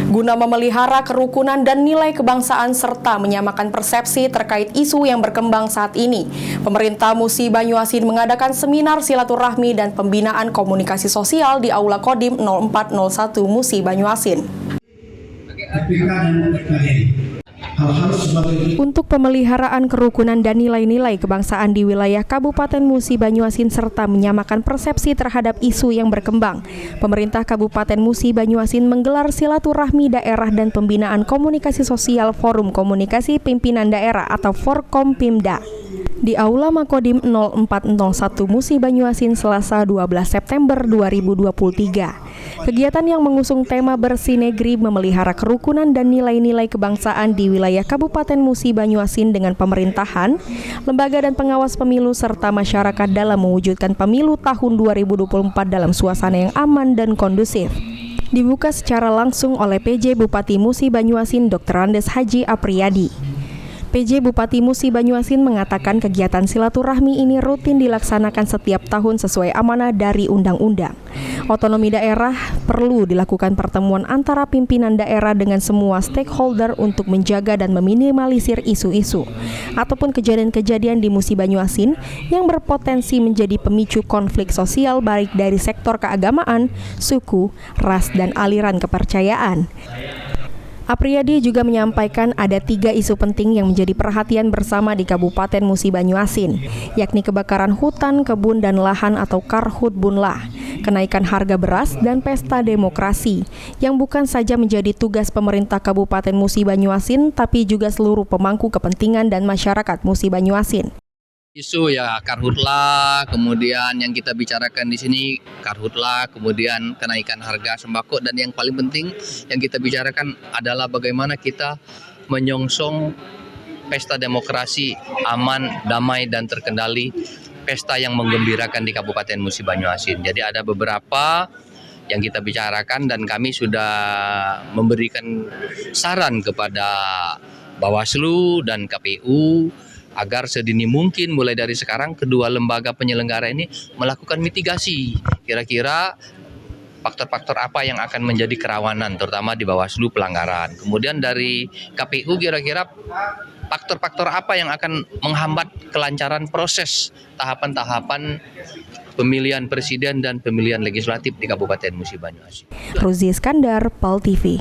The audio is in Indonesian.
Guna memelihara kerukunan dan nilai kebangsaan serta menyamakan persepsi terkait isu yang berkembang saat ini, pemerintah Musi Banyuasin mengadakan seminar silaturahmi dan pembinaan komunikasi sosial di Aula Kodim 0401 Musi Banyuasin. Untuk pemeliharaan kerukunan dan nilai-nilai kebangsaan di wilayah Kabupaten Musi Banyuasin serta menyamakan persepsi terhadap isu yang berkembang, pemerintah Kabupaten Musi Banyuasin menggelar silaturahmi daerah dan pembinaan komunikasi sosial Forum Komunikasi Pimpinan Daerah atau Forkompimda di Aula Makodim 0401 Musi Banyuasin Selasa 12 September 2023. Kegiatan yang mengusung tema bersinergi memelihara kerukunan dan nilai-nilai kebangsaan di wilayah Kabupaten Musi Banyuasin dengan pemerintahan, lembaga dan pengawas pemilu serta masyarakat dalam mewujudkan pemilu tahun 2024 dalam suasana yang aman dan kondusif. Dibuka secara langsung oleh PJ Bupati Musi Banyuasin Dr. Andes Haji Apriyadi. PJ Bupati Musi Banyuasin mengatakan kegiatan silaturahmi ini rutin dilaksanakan setiap tahun sesuai amanah dari undang-undang. Otonomi daerah perlu dilakukan pertemuan antara pimpinan daerah dengan semua stakeholder untuk menjaga dan meminimalisir isu-isu ataupun kejadian-kejadian di Musi Banyuasin yang berpotensi menjadi pemicu konflik sosial baik dari sektor keagamaan, suku, ras, dan aliran kepercayaan. Apriyadi juga menyampaikan ada 3 isu penting yang menjadi perhatian bersama di Kabupaten Musi Banyuasin, yakni kebakaran hutan, kebun, dan lahan atau karhutbunlah, kenaikan harga beras, dan pesta demokrasi, yang bukan saja menjadi tugas pemerintah Kabupaten Musi Banyuasin, tapi juga seluruh pemangku kepentingan dan masyarakat Musi Banyuasin. Isu ya karhutlah, kemudian yang kita bicarakan di sini karhutlah, kemudian kenaikan harga sembako, dan yang paling penting yang kita bicarakan adalah bagaimana kita menyongsong pesta demokrasi aman, damai, dan terkendali, pesta yang menggembirakan di Kabupaten Musi Banyuasin. Jadi ada beberapa yang kita bicarakan dan kami sudah memberikan saran kepada Bawaslu dan KPU agar sedini mungkin mulai dari sekarang kedua lembaga penyelenggara ini melakukan mitigasi. Kira-kira faktor-faktor apa yang akan menjadi kerawanan, terutama di Bawaslu pelanggaran. Kemudian dari KPU kira-kira faktor-faktor apa yang akan menghambat kelancaran proses tahapan-tahapan pemilihan presiden dan pemilihan legislatif di Kabupaten Musi Banyuasin. Ruzi Iskandar, PAL TV.